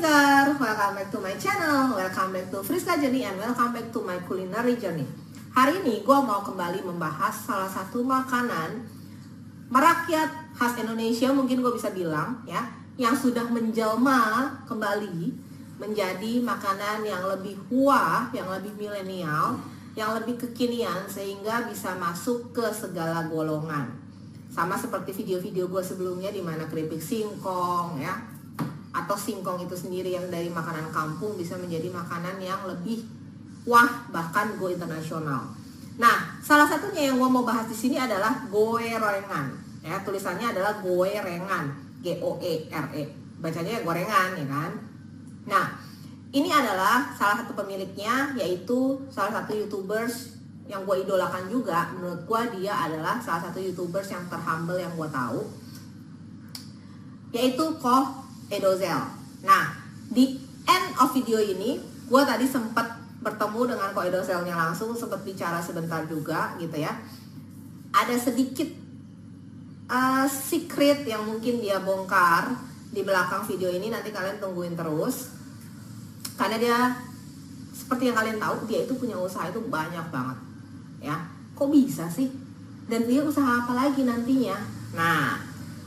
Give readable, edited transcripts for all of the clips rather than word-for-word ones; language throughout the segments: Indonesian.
Frisker, welcome back to my channel, welcome back to Friska Journey, and welcome back to my culinary journey. Hari ini gue mau kembali membahas salah satu makanan merakyat khas Indonesia, mungkin gue bisa bilang ya, yang sudah menjelma kembali menjadi makanan yang lebih wah, yang lebih milenial, yang lebih kekinian, sehingga bisa masuk ke segala golongan. Sama seperti video-video gue sebelumnya di mana keripik singkong ya, atau singkong itu sendiri yang dari makanan kampung bisa menjadi makanan yang lebih wah, bahkan go internasional. Nah, salah satunya yang gue mau bahas di sini adalah goerengan. Ya, tulisannya adalah goerengan, G-O-E-R-E. Bacanya gorengan ya kan. Nah, ini adalah salah satu pemiliknya, yaitu salah satu YouTubers yang gue idolakan juga. Menurut gue dia adalah salah satu YouTubers yang terhumble yang gue tahu, yaitu Koh Edozel. Nah, di end of video ini gue tadi sempat bertemu dengan Koh Edozelnya langsung, sempat bicara sebentar juga gitu ya. Ada sedikit secret yang mungkin dia bongkar di belakang video ini, nanti kalian tungguin terus. Karena dia, seperti yang kalian tahu, dia itu punya usaha itu banyak banget ya. Kok bisa sih? Dan dia usaha apa lagi nantinya? Nah,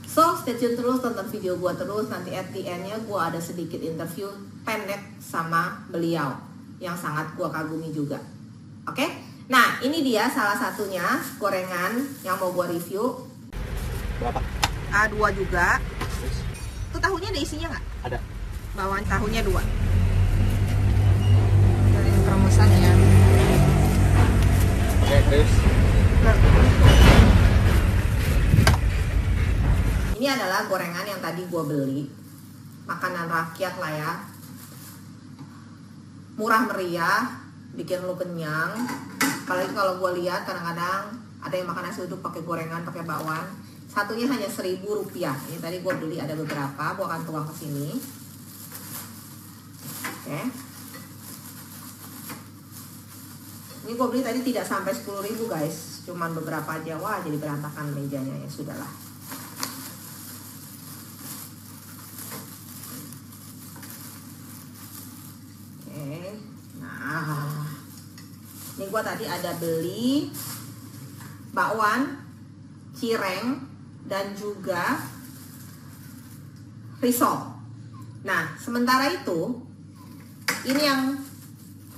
so stay tune terus, tonton video gue terus. Nanti at the end-nya gue ada sedikit interview pendek sama beliau yang sangat gue kagumi juga. Oke? Nah, ini dia salah satunya gorengan yang mau gue review. Berapa? A2 juga. Itu tahunya ada isinya nggak? Ada. Bawaan tahunya 2. Dari perumasannya. Oke, terus. Ini adalah gorengan yang tadi gue beli. Makanan rakyat lah ya. Murah meriah, bikin lu kenyang. Apalagi kalau gue lihat kadang-kadang ada yang makan nasi uduk pakai gorengan, pakai bakwan. Satunya hanya Rp1.000. Ini tadi gue beli ada beberapa, gue akan tuang ke sini. Oke. Ini gue beli tadi tidak sampai 10.000 guys, cuman beberapa aja. Wah, jadi berantakan mejanya, ya sudahlah. Nah, ini gue tadi ada beli bakwan, cireng, dan juga risol. Nah, sementara itu ini yang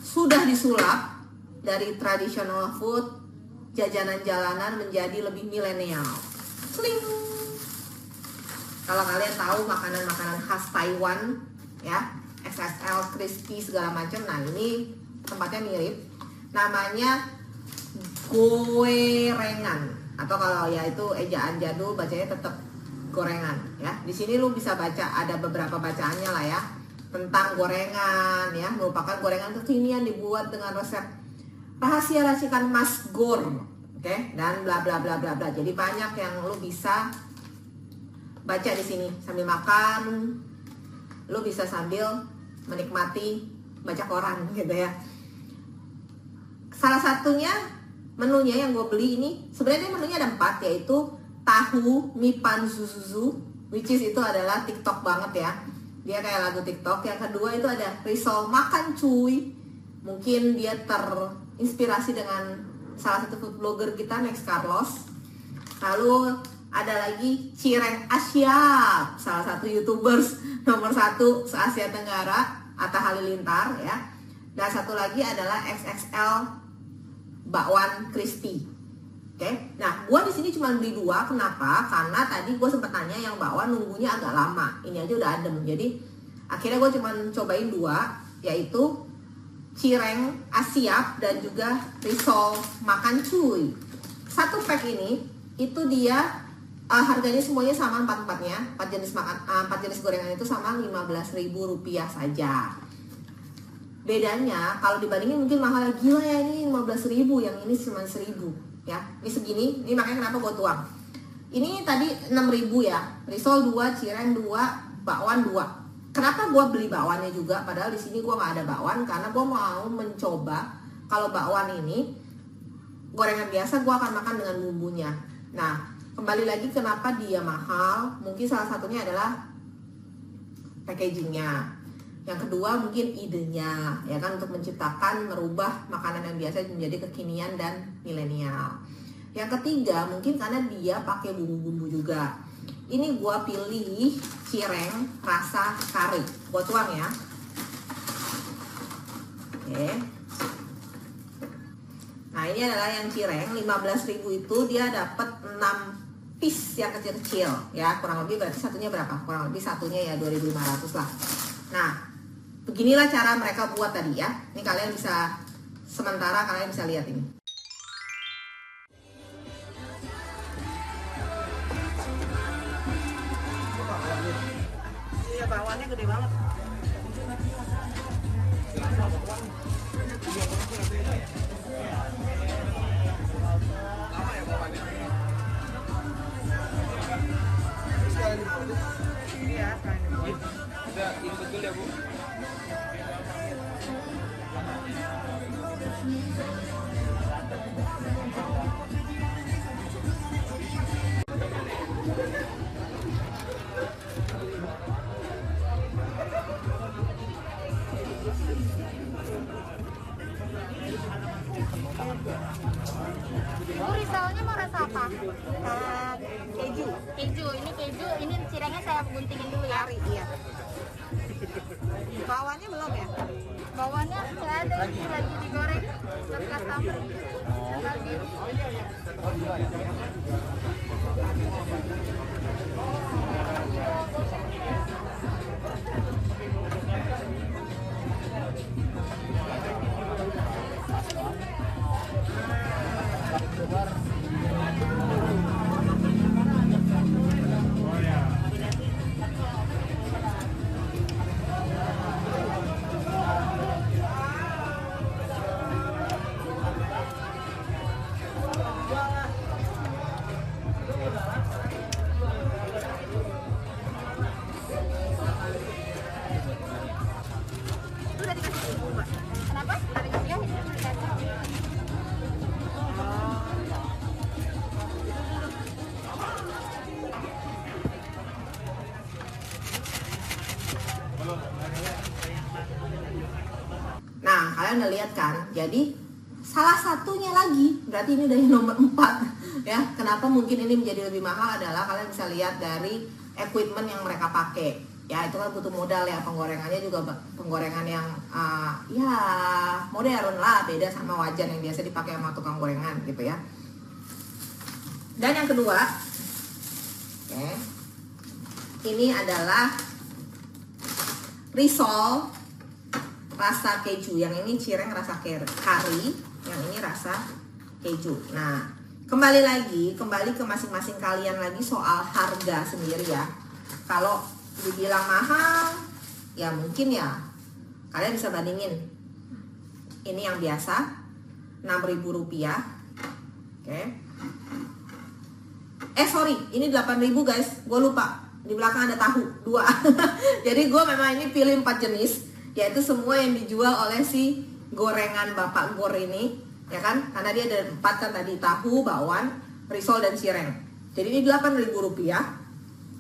sudah disulap dari traditional food, jajanan jalanan menjadi lebih milenial. Sling. Kalau kalian tahu makanan-makanan khas Taiwan ya, XXL, crispy segala macam. Nah, ini tempatnya mirip. Namanya goerengan, atau kalau ya itu ejaan jadul bacanya tetap gorengan ya. Di sini lu bisa baca, ada beberapa bacaannya lah ya, tentang gorengan ya, merupakan gorengan kekinian dibuat dengan resep rahasia racikan Mas Gor. Oke, dan bla bla bla bla bla. Jadi banyak yang lu bisa baca di sini sambil makan. Lu bisa sambil menikmati baca koran gitu ya. Salah satunya menunya yang gue beli ini, sebenarnya menunya ada 4, yaitu tahu mipan zuzuzu, which is itu adalah TikTok banget ya. Dia kayak lagu TikTok. Yang kedua itu ada risol makan cuy. Mungkin dia terinspirasi dengan salah satu food blogger kita, Next Carlos. Lalu ada lagi cireng Asyap, salah satu YouTubers nomor 1 se-Asia Tenggara, Atta Halilintar ya. Dan satu lagi adalah XXL bakwan crispy. Oke. Nah, gua di sini cuma beli 2. Kenapa? Karena tadi gua sempat nanya yang bakwan nunggunya agak lama. Ini aja udah adem. Jadi akhirnya gua cuma cobain 2, yaitu cireng Asyap dan juga risol makan cuy. Satu pack ini itu dia harganya semuanya sama, 4-4-nya, 4 jenis makan, 4 jenis gorengan itu sama Rp15.000 saja. Bedanya kalau dibandingin mungkin mahal, gila ya ini 15.000, yang ini cuma 1.000 ya. Ini segini, ini makanya kenapa gue tuang. Ini tadi 6.000 ya, risol 2, cireng 2, bakwan 2. Kenapa gue beli bakwannya juga, padahal di sini gue nggak ada bakwan, karena gue mau mencoba kalau bakwan ini gorengan biasa gue akan makan dengan bumbunya. Nah, kembali lagi kenapa dia mahal, mungkin salah satunya adalah packagingnya. Yang kedua mungkin idenya, ya kan, untuk menciptakan, merubah makanan yang biasa menjadi kekinian dan milenial. Yang ketiga mungkin karena dia pakai bumbu-bumbu juga. Ini gua pilih cireng rasa kari. Gua tuang ya. Oke. Nah, ini adalah yang cireng 15.000 itu dia dapat 6 piece yang kecil-kecil ya, kurang lebih berarti satunya berapa? Kurang lebih satunya ya 2.500 lah. Nah, beginilah cara mereka buat tadi ya. Ini kalian bisa, sementara kalian bisa lihat ini. Iya, bawahnya gede banget. Iya, Udah ikut dulu ya Bu. Bu, risolnya mau rasa apa? Keju. Keju, ini cirengnya saya guntingin dulu ya. Kari, iya. Bawahnya belum ya? Bawahnya nggak ada, ini lagi digoreng buat customer. Lagi. Itu udah dikasih bumbu, Mbak. Kenapa? Tadi ya, ini dikasih. Nah, kalian udah lihat kan? Jadi salah satunya lagi, berarti ini dari nomor 4 ya. Kenapa mungkin ini menjadi lebih mahal adalah kalian bisa lihat dari equipment yang mereka pakai. Ya, itu kan butuh modal ya, penggorengannya juga penggorengan yang ya modern lah, beda sama wajan yang biasa dipakai sama tukang gorengan gitu ya. Dan yang kedua, oke, ini adalah risol rasa keju. Yang ini cireng rasa kari, yang ini rasa keju. Nah, kembali ke masing-masing kalian lagi soal harga sendiri ya. Kalau dibilang mahal, ya mungkin ya kalian bisa bandingin. Ini yang biasa 6.000 rupiah. Oke. Sorry, ini 8.000 guys, gue lupa. Di belakang ada tahu 2. Jadi gue memang ini pilih 4 jenis, yaitu semua yang dijual oleh si gorengan Bapak Gor ini, ya kan? Karena dia ada 4 kan tadi, tahu, bakwan, risol dan cireng. Jadi ini 8.000 rupiah,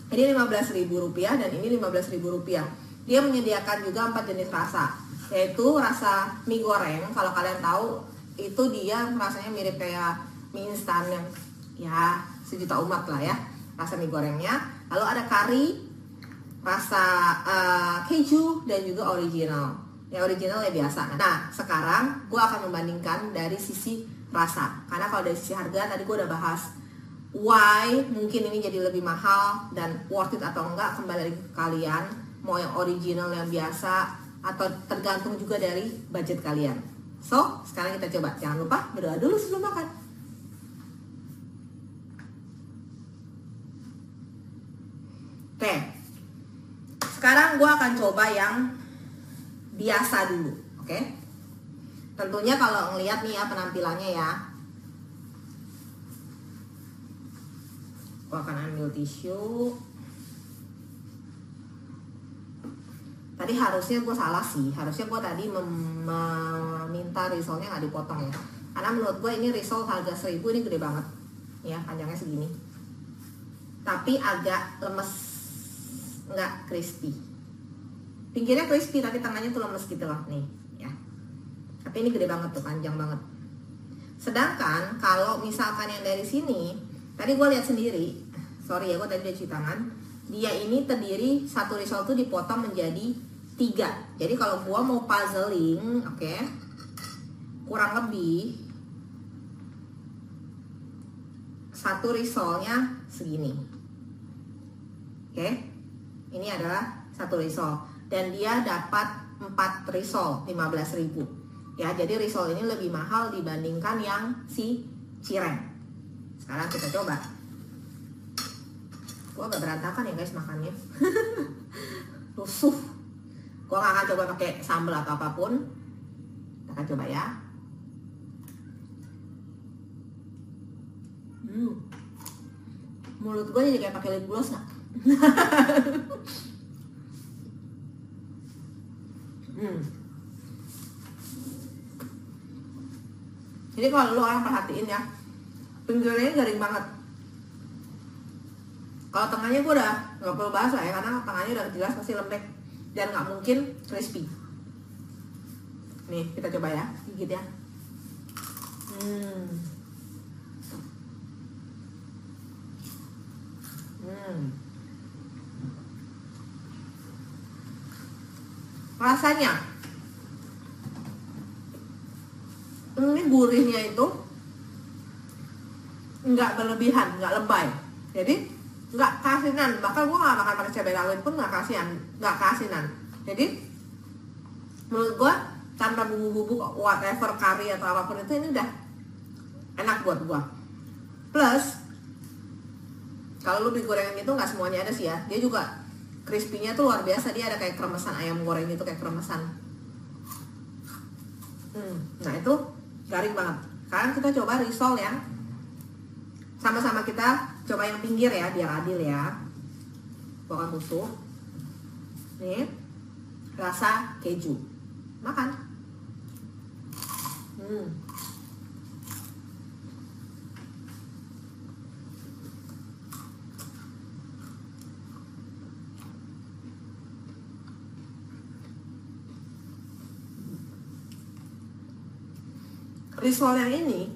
ini 15.000 rupiah, dan ini 15.000 rupiah. Dia menyediakan juga 4 jenis rasa, yaitu rasa mie goreng. Kalau kalian tahu, itu dia rasanya mirip kayak mie instan yang ya sejuta umat lah ya, rasa mie gorengnya. Lalu ada kari, rasa keju, dan juga original. Yang original ya biasa. Nah, sekarang gue akan membandingkan dari sisi rasa. Karena kalau dari sisi harga tadi gue udah bahas why mungkin ini jadi lebih mahal dan worth it atau enggak, kembali lagi ke kalian. Mau yang original, yang biasa, atau tergantung juga dari budget kalian. So, sekarang kita coba. Jangan lupa berdoa dulu sebelum makan. Oke, sekarang gue akan coba yang biasa dulu, oke? Tentunya kalau ngelihat nih ya penampilannya ya, gue akan ambil tisu. Tadi harusnya gue salah sih, harusnya gue tadi meminta risolnya nggak dipotong ya, karena menurut gue ini risol harga 1.000 ini gede banget, ya panjangnya segini, tapi agak lemes, nggak crispy. Pinggirnya crispy tapi tengahnya tuh lemes gitu loh nih ya. Tapi ini gede banget tuh, panjang banget. Sedangkan kalau misalkan yang dari sini, tadi gue lihat sendiri, sorry ya gue tadi udah cuci tangan, dia ini terdiri satu risol tuh dipotong menjadi 3. Jadi kalau gue mau puzzling, oke, kurang lebih satu risolnya segini. Oke, ini adalah satu risol. Dan dia dapat 4 risol 15.000 ya. Jadi risol ini lebih mahal dibandingkan yang si cireng. Sekarang kita coba. Gua agak berantakan ya guys makannya. Rusuh. Gua gak akan coba pakai sambal atau apapun. Kita akan coba ya. Mulut gue jadi kayak pakai lip gloss gak? Jadi kalau lu orang perhatiin ya, pinggirnya garing banget. Kalau tengahnya gue udah nggak perlu bahas lah ya, karena tengahnya udah jelas pasti lembek dan nggak mungkin crispy. Nih kita coba ya, gigit ya. Rasanya ini gurihnya itu nggak berlebihan, nggak lebay, jadi nggak kasinan. Bahkan gue nggak makan pakai cabai rawit pun nggak kasinan. Jadi menurut gue tanpa bumbu-bumbu whatever curry atau apapun itu, ini udah enak buat gue. Plus kalau lu beli gorengan itu nggak semuanya ada sih ya, dia juga crispy-nya tuh luar biasa. Dia ada kayak kremesan ayam goreng gitu, kayak kremesan. Nah itu garing banget. Sekarang kita coba risol yang sama-sama, kita coba yang pinggir ya biar adil ya. Bukan tusuk. Nih rasa keju. Makan. Risol yang ini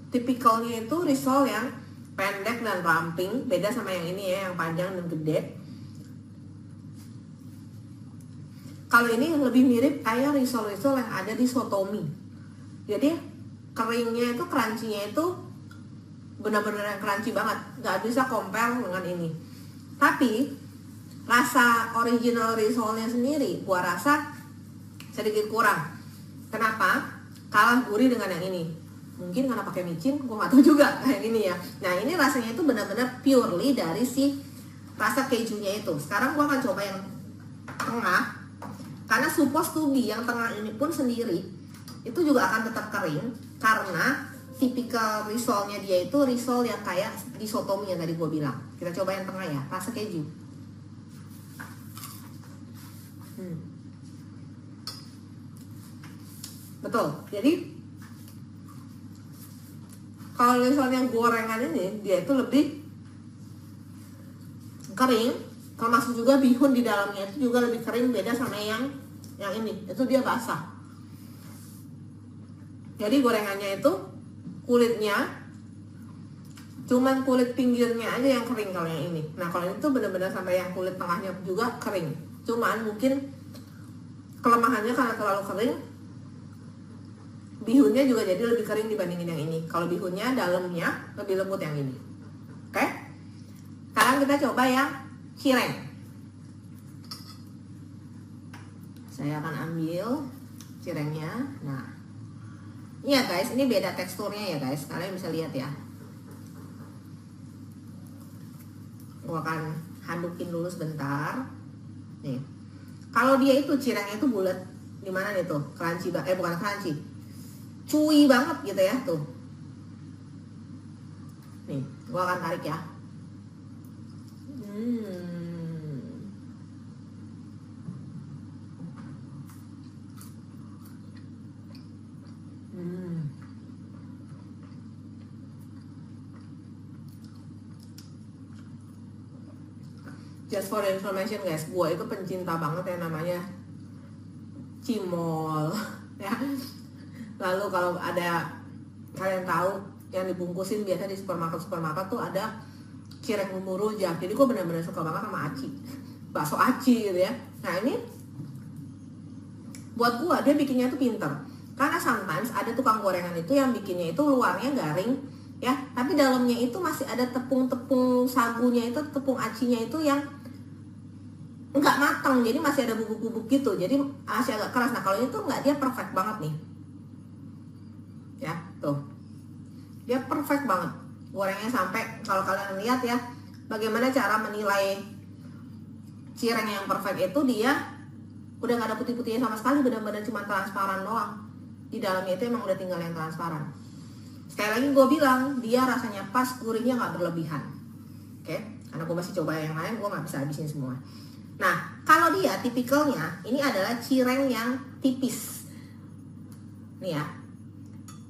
tipikalnya itu risol yang pendek dan ramping, beda sama yang ini ya, yang panjang dan gede. Kalau ini lebih mirip kayak risol-risol yang ada di sotomi. Jadi keringnya itu, crunchy-nya itu benar-benar yang crunchy banget, nggak bisa compare dengan ini. Tapi rasa original risolnya sendiri gua rasa sedikit kurang. Kenapa? Kalah gurih dengan yang ini. Mungkin karena pakai micin, gue gak tahu juga kayak gini ya. Nah ini rasanya itu benar-benar purely dari si rasa kejunya itu. Sekarang gue akan coba yang tengah, karena supposed to be yang tengah ini pun sendiri itu juga akan tetap kering, karena tipikal risolnya dia itu risol yang kayak di sotomi yang tadi gue bilang. Kita coba yang tengah ya, rasa keju. Betul, jadi kalau misalnya gorengan ini dia itu lebih kering, termasuk juga bihun di dalamnya itu juga lebih kering, beda sama yang ini, itu dia basah. Jadi gorengannya itu kulitnya cuman kulit pinggirnya aja yang kering kalau yang ini. Nah kalau ini tuh benar-benar sampai yang kulit tengahnya juga kering. Cuman mungkin kelemahannya karena terlalu kering, bihunnya juga jadi lebih kering dibandingin yang ini. Kalau bihunnya dalamnya lebih lembut yang ini. Oke? Sekarang kita coba yang cireng. Saya akan ambil cirengnya. Nah, iya guys, ini beda teksturnya ya guys. Kalian bisa lihat ya. Gua akan hadukin dulu sebentar. Nih, kalau dia itu cirengnya itu bulat, di mana nih tuh? Crunchy bukan crunchy. Cuy banget gitu ya tuh. Nih, gua akan tarik ya. just for information guys, gue itu pencinta banget yang namanya cimol ya. Lalu kalau ada kalian tahu yang dibungkusin biasa di supermarket tuh ada cireng bumbu rujak. Jadi gue benar-benar suka banget sama aci, bakso aci gitu ya. Nah ini buat gue dia bikinnya tuh pinter, karena sometimes ada tukang gorengan itu yang bikinnya itu luarnya garing ya, tapi dalamnya itu masih ada tepung-tepung sagunya itu, tepung acinya itu yang nggak matang, jadi masih ada bubuk-bubuk gitu, jadi masih agak keras. Nah kalau itu nggak, dia perfect banget nih ya, tuh dia perfect banget gorengnya. Sampai kalau kalian lihat ya bagaimana cara menilai cireng yang perfect itu, dia udah nggak ada putih-putihnya sama sekali, benar-benar cuma transparan doang. Di dalamnya itu emang udah tinggal yang transparan. Sekali lagi gue bilang, dia rasanya pas, gurihnya nggak berlebihan. Oke, karena gue masih coba yang lain, gue nggak bisa habisin semua. Nah, kalau dia tipikalnya, ini adalah cireng yang tipis. Nih ya,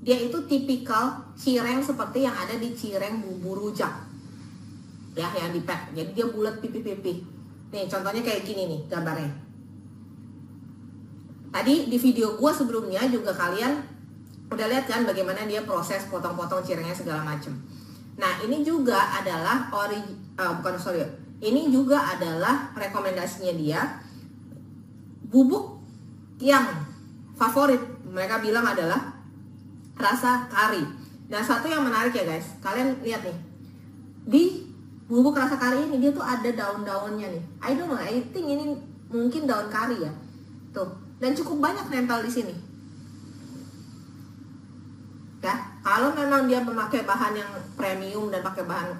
dia itu tipikal cireng seperti yang ada di cireng bumbu rujak. Ya, yang di pack. Jadi dia bulat pipi-pipi. Nih, contohnya kayak gini nih gambarnya. Tadi di video gue sebelumnya juga kalian udah lihat kan bagaimana dia proses potong-potong cirengnya segala macem. Nah, ini juga adalah ini juga adalah rekomendasinya dia, bubuk yang favorit mereka bilang adalah rasa kari. Dan satu yang menarik ya guys, kalian lihat nih, di bubuk rasa kari ini dia tuh ada daun-daunnya nih. I don't know, I think ini mungkin daun kari ya, tuh. Dan cukup banyak nempel di sini. Ya, kalau memang dia memakai bahan yang premium dan pakai bahan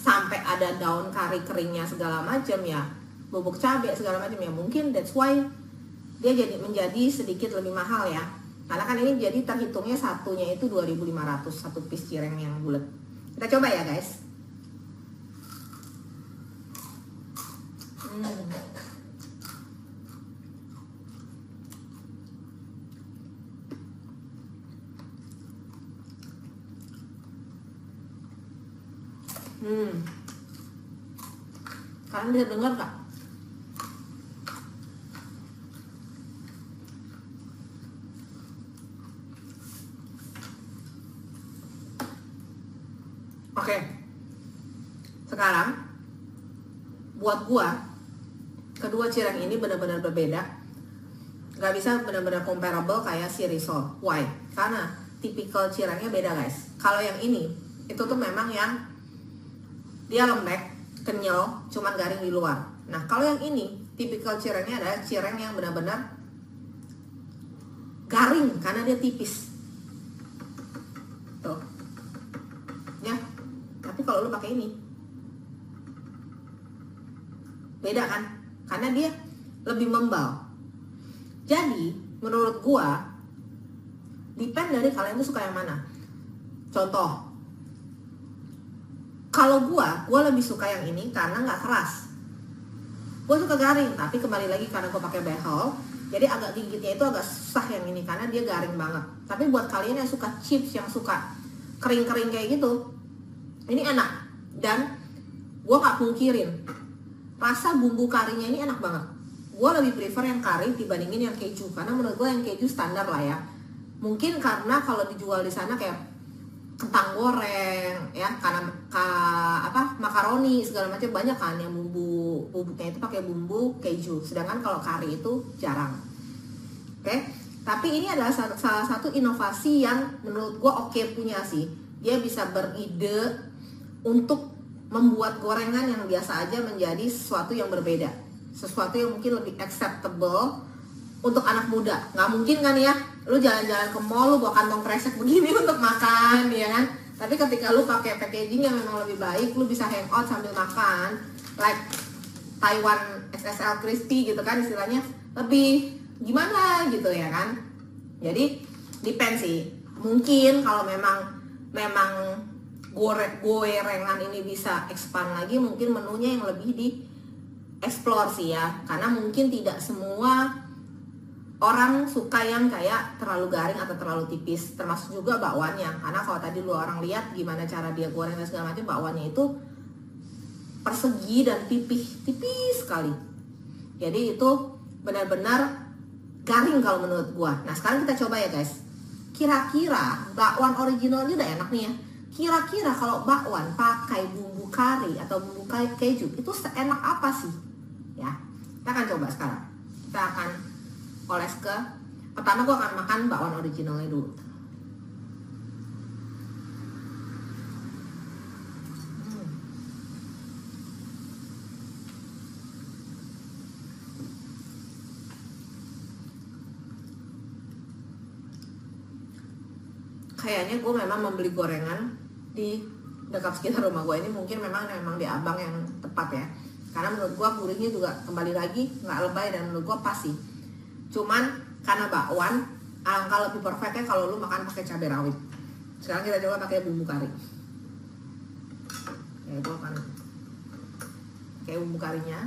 sampai ada daun kari keringnya segala macam ya, bubuk cabai segala macam ya, mungkin that's why dia menjadi sedikit lebih mahal ya. Karena kan ini jadi terhitungnya satunya itu 2.500 satu piece cireng yang bulat. Kita coba ya guys. Kalian bisa dengar gak? Oke. Sekarang buat gua kedua cireng ini benar-benar berbeda. Gak bisa benar-benar comparable kayak si risol. Why? Karena tipikal cirengnya beda guys. Kalau yang ini itu tuh memang yang dia lembek, kenyal, cuman garing di luar. Nah, kalau yang ini, tipikal cirengnya adalah cireng yang benar-benar garing karena dia tipis. Tuh. Ya. Tapi kalau lu pakai ini, beda kan? Karena dia lebih membal. Jadi, menurut gua, depend dari kalian tuh suka yang mana. Contoh, kalau gua lebih suka yang ini karena nggak keras. Gua suka garing, tapi kembali lagi karena gua pakai behel, jadi agak gigitnya itu agak susah yang ini karena dia garing banget. Tapi buat kalian yang suka chips, yang suka kering-kering kayak gitu, ini enak. Dan gua nggak pungkirin, rasa bumbu karinya ini enak banget. Gua lebih prefer yang kari dibandingin yang keju, karena menurut gua yang keju standar lah ya. Mungkin karena kalau dijual di sana kayak kentang goreng ya, karena makaroni segala macam banyak kan yang bubuknya itu pakai bumbu keju, sedangkan kalau kari itu jarang. Oke, tapi ini adalah salah satu inovasi yang menurut gua oke punya sih. Dia bisa beride untuk membuat gorengan yang biasa aja menjadi sesuatu yang berbeda, sesuatu yang mungkin lebih acceptable untuk anak muda. Nggak mungkin kan ya, lu jalan-jalan ke mall, lu bawa kantong kresek begini untuk makan, ya kan? Tapi ketika lu pakai packaging yang memang lebih baik, lu bisa hangout sambil makan, like Taiwan XXL crispy gitu kan istilahnya, lebih gimana gitu ya kan? Jadi depend sih. Mungkin kalau memang gorengan ini bisa expand lagi, mungkin menunya yang lebih di explore sih ya, karena mungkin tidak semua orang suka yang kayak terlalu garing atau terlalu tipis, termasuk juga bakwannya. Karena kalau tadi lu orang lihat gimana cara dia goreng dan segala macam, bakwannya itu persegi dan tipis sekali. Jadi itu benar-benar garing kalau menurut gua. Nah sekarang kita coba ya guys. Kira-kira bakwan originalnya udah enak nih ya. Kira-kira kalau bakwan pakai bumbu kari atau bumbu keju itu seenak apa sih? Ya, kita akan coba sekarang. Kita akan oles ke, pertama gua akan makan bakwan originalnya dulu. Kayaknya gue memang membeli gorengan di dekat sekitar rumah gue ini mungkin memang di abang yang tepat ya, karena menurut gue gurihnya juga kembali lagi nggak lebay dan menurut gue pas sih. Cuman karena bakwan alangkah lebih perfectnya kalau lu makan pakai cabai rawit. Sekarang kita coba pakai bumbu kari. Ya gue akan pakai bumbu karinya.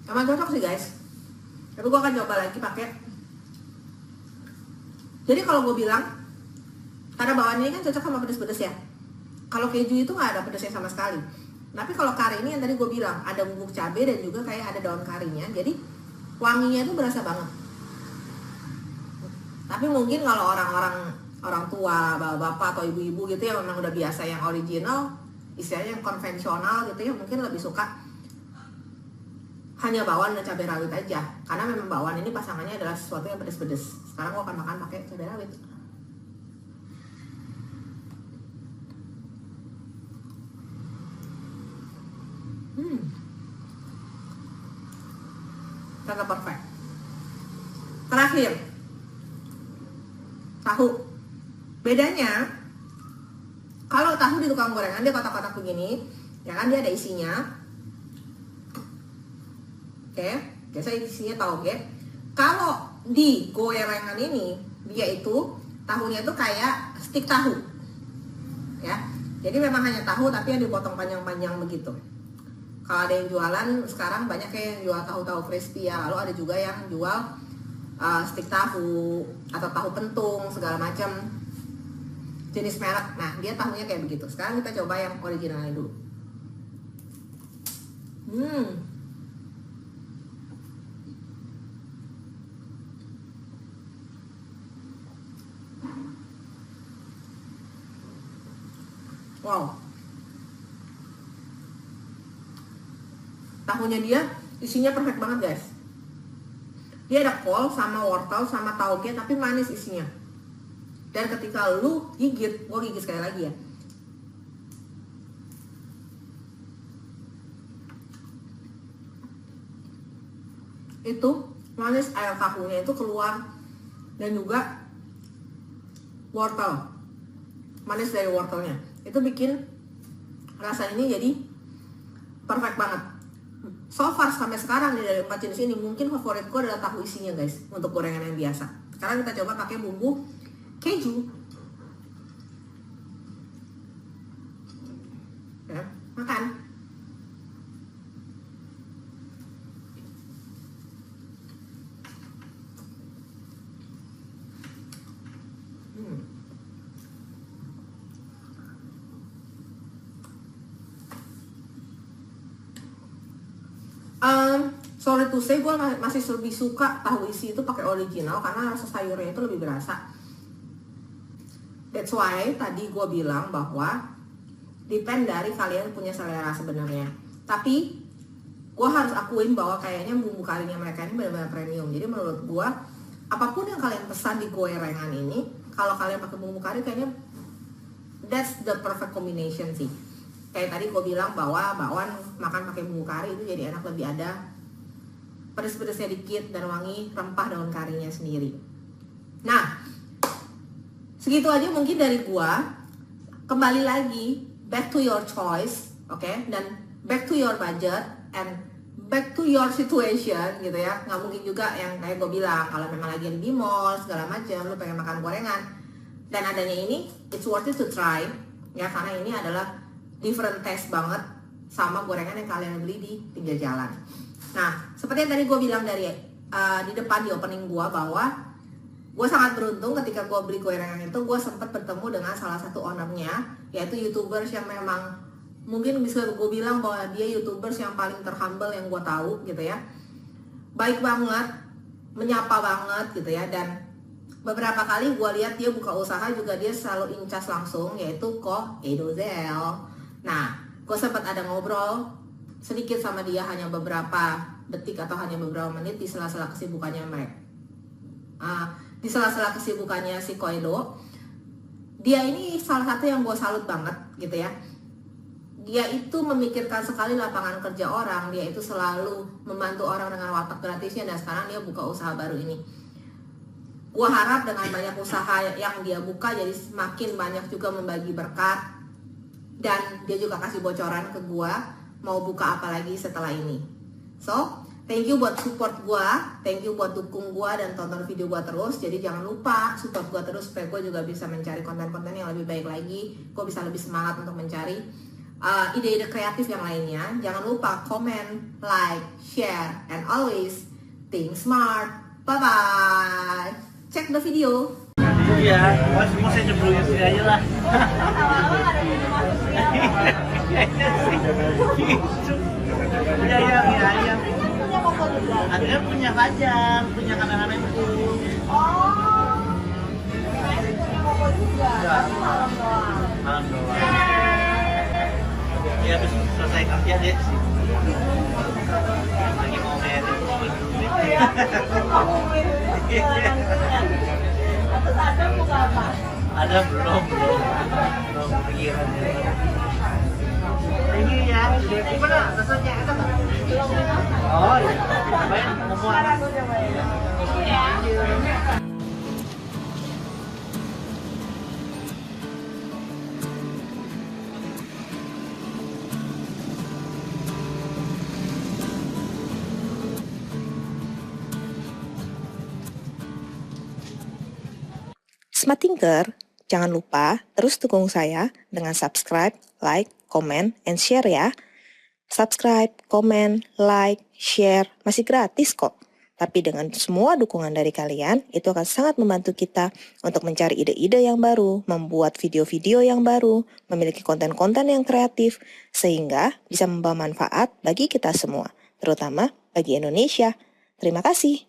Emang cocok sih guys, tapi gue akan coba lagi pakai. Jadi kalau gue bilang, karena bakwan ini kan cocok sama pedes-pedes ya. Kalau keju itu nggak ada pedesnya sama sekali. Tapi kalau kari ini yang tadi gue bilang, ada bubuk cabai dan juga kayak ada daun karinya. Jadi wanginya itu berasa banget. Tapi mungkin kalau orang tua, bapak-bapak atau ibu-ibu gitu ya memang udah biasa yang original, istilahnya yang konvensional gitu ya, mungkin lebih suka hanya bakwan dan cabai rawit aja, karena memang bakwan ini pasangannya adalah sesuatu yang pedes-pedes. Sekarang gue akan makan pakai cabai rawit. Sangat perfect. Terakhir, tahu. Bedanya, kalau tahu di tukang gorengan dia kotak-kotak begini, ya kan dia ada isinya. Oke, biasa isinya tauge. Kalau di gorengan ini dia itu tahunya itu kayak stik tahu, ya. Jadi memang hanya tahu tapi yang dipotong panjang-panjang begitu. Kalau ada yang jualan sekarang banyak yang jual tahu-tahu crispy ya. Lalu ada juga yang jual stik tahu atau tahu pentung segala macam jenis merek. Nah dia tahunya kayak begitu. Sekarang kita coba yang originalnya dulu. Wow, tahunya dia isinya perfect banget guys. Dia ada kol sama wortel sama tauge tapi manis isinya. Dan ketika lu gigit, gua gigit sekali lagi ya. Itu manis air tahunya itu keluar dan juga wortel, manis dari wortelnya. Itu bikin rasa ini jadi perfect banget. So far sampai sekarang nih dari 4 jenis ini mungkin favoritku adalah tahu isinya guys untuk gorengan yang biasa. Sekarang kita coba pakai bumbu keju. Ya, makan. Sorry to say, gue masih lebih suka tahu isi itu pakai original karena rasa sayurnya itu lebih berasa. That's why tadi gue bilang bahwa depend dari kalian punya selera sebenarnya. Tapi gue harus akuin bahwa kayaknya bumbu karinya mereka ini benar-benar premium. Jadi menurut gue apapun yang kalian pesan di gorengan ini, kalau kalian pakai bumbu kari kayaknya that's the perfect combination sih. Kayak tadi gue bilang bahwa bakwan makan pakai bumbu kari itu jadi enak, lebih ada pedes-pedesnya dikit dan wangi rempah daun karinya sendiri. Nah, segitu aja mungkin dari gua. Kembali lagi, back to your choice, oke? Dan back to your budget and back to your situation gitu ya. Nggak mungkin juga yang kayak gue bilang kalau memang lagi di mall segala macam, lu pengen makan gorengan dan adanya ini, it's worth it to try ya, karena ini adalah different taste banget sama gorengan yang kalian beli di pinggir jalan. Nah, seperti yang tadi gue bilang dari di depan di opening gue bahwa Gue sangat beruntung ketika gue beli gorengan itu, gue sempat bertemu dengan salah satu ownernya, yaitu YouTubers yang memang mungkin bisa gue bilang bahwa dia YouTubers yang paling terhumble yang gue tahu gitu ya. Baik banget, menyapa banget gitu ya, dan beberapa kali gue lihat dia buka usaha juga dia selalu incas langsung, yaitu Ko Edozel. Nah, gue sempat ada ngobrol sedikit sama dia, hanya beberapa detik atau hanya beberapa menit di sela-sela kesibukannya mereka. Di sela-sela kesibukannya si Koedo, dia ini salah satu yang gue salut banget gitu ya. Dia itu memikirkan sekali lapangan kerja orang, dia itu selalu membantu orang dengan watak gratisnya, dan sekarang dia buka usaha baru ini. Gue harap dengan banyak usaha yang dia buka, jadi semakin banyak juga membagi berkat, dan dia juga kasih bocoran ke gue mau buka apa lagi setelah ini. So, thank you buat support gue, thank you buat dukung gue dan tonton video gue terus. Jadi jangan lupa support gue terus supaya gue juga bisa mencari konten-konten yang lebih baik lagi. Gue bisa lebih semangat untuk mencari ide-ide kreatif yang lainnya. Jangan lupa comment, like, share, and always think smart. Bye-bye. Check the video. Iya, semua saya cemplungin sini aja lah. Punya ayam. Akhirnya punya kajang, punya kameramenku. Malam doang. Ya habis selesai kerja deh sih. Lagi mau merit. Ada belum pikiran. Thank you ya. Gimana rasanya? Enak nggak? Oh iya. Cobain semua. Smart Thinker, jangan lupa terus dukung saya dengan subscribe, like, comment, and share ya. Subscribe, comment, like, share, masih gratis kok. Tapi dengan semua dukungan dari kalian, itu akan sangat membantu kita untuk mencari ide-ide yang baru, membuat video-video yang baru, memiliki konten-konten yang kreatif, sehingga bisa membawa manfaat bagi kita semua, terutama bagi Indonesia. Terima kasih.